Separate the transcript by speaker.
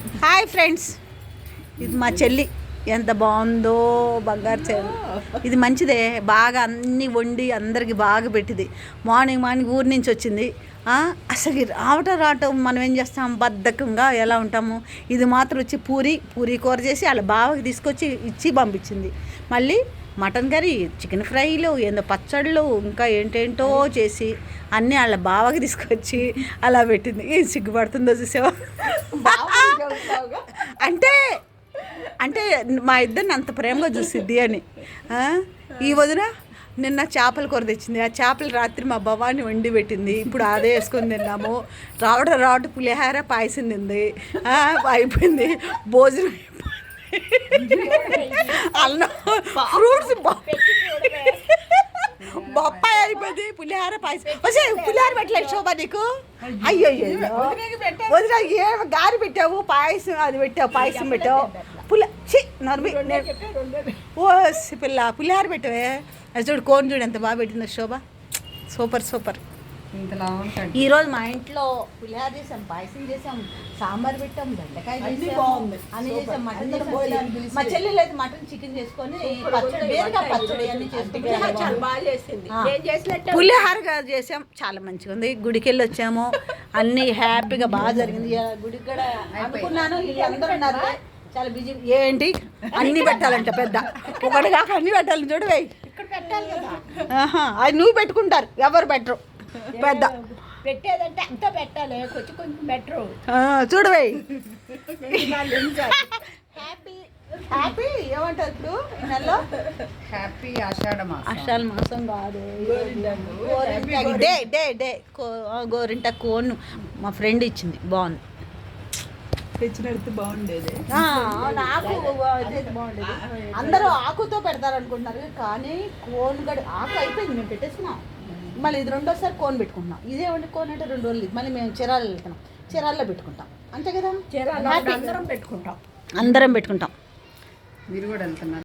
Speaker 1: Hi friends, ఇది మా చెల్లి. ఎంత బాగుందో బంగారు చెల్లి. ఇది మంచిదే, బాగా అన్నీ వండి అందరికి బాగా పెట్టింది. మార్నింగ్ ఊరి నుంచి వచ్చింది. అసలు రావటం మనం ఏం చేస్తాం, బద్ధకంగా ఎలా ఉంటాము. ఇది మాత్రం వచ్చి పూరీ కూర చేసి అలా బావకి తీసుకొచ్చి ఇచ్చి పంపించింది. మళ్ళీ మటన్ కర్రీ, చికెన్ ఫ్రైలు, ఏందో పచ్చళ్ళు, ఇంకా ఏంటేంటో చేసి అన్నీ వాళ్ళ బావకి తీసుకొచ్చి అలా పెట్టింది. ఏం సిగ్గుపడుతుందో చూసావా. అంటే మా ఇద్దరిని అంత ప్రేమగా చూసిద్ది అని. ఈ వదిన నిన్న చేపల కూర తెచ్చింది. ఆ చేపలు రాత్రి మా భవాని వండి పెట్టింది. ఇప్పుడు అదే వేసుకొని తిన్నాము. రావడం పులిహార పాయసం తింది. అయిపోయింది భోజనం. అన్నం, ఫ్రూట్స్, బొప్పాయి అయిపోయింది. పులిహార పాయసం. పులిహార పెట్టలేదు శోభా నీకు? అయ్యో వదిన ఏ గారి పెట్టావు, పాయసం అది పెట్టావు, పాయసం పెట్టావు. ఓ పిల్ల పులిహార పెట్టవే. అది చూడు, కోన్ చూడు ఎంత బాగా పెట్టిందో శోభ. సూపర్. ఈరోజు మా ఇంట్లో పులిహార చేసాం, పాయసం చేసాం, సాంబార్ పెట్టాం, బెండకాయ అన్ని చేసాం, మటన్ చేసాం. మా చెల్లెలు అయితే మటన్ చికెన్ చేసుకొని పచ్చడి అన్ని పులిహార చేసాం. చాలా మంచిగా ఉంది. గుడికి వెళ్ళి వచ్చాము, అన్ని హ్యాపీగా బాగా జరిగింది. గుడికి కూడా అనుకున్నాను, అందరూ ఉన్నారు చాలా బిజీ. ఏంటి అన్ని పెట్టాలంట, పెద్ద ఒకటి కాక అన్ని పెట్టాలని చూడు. వేయి ఇక్కడ పెట్టాలి కదా. అది నువ్వు పెట్టుకుంటారు, ఎవరు పెట్టరు. పెద్ద
Speaker 2: పెట్టేదంటే అంతా పెట్టాలి, కొంచెం పెట్టరు.
Speaker 1: చూడవే హ్యాపీ ఏమంటారు ఇప్పుడు ఈ నెలలో?
Speaker 2: హ్యాపీ ఆషాఢ
Speaker 1: మాసం కాదు, డే గోరింట కోన్ మా ఫ్రెండ్ ఇచ్చింది. బాగుంది,
Speaker 2: తెచ్చినట్టు బాగుండేది.
Speaker 1: నాకు బాగుండేది. అందరూ ఆకుతో పెడతారు అనుకుంటున్నారు, కానీ కోన్ గడి ఆకు అయిపోయింది. మేము పెట్టేసుకున్నాం. మళ్ళీ ఇది రెండోసారి కోన్ పెట్టుకుంటున్నాం. ఇదేమంటే కోన్ అంటే 2 రోజులు. మళ్ళీ మేము చీరాలు వెళ్తున్నాం, చీరాల్లో పెట్టుకుంటాం. అంతే కదా,
Speaker 2: అందరం పెట్టుకుంటాం.
Speaker 1: అందరం పెట్టుకుంటాం.
Speaker 2: మీరు కూడా వెళ్తున్నారు.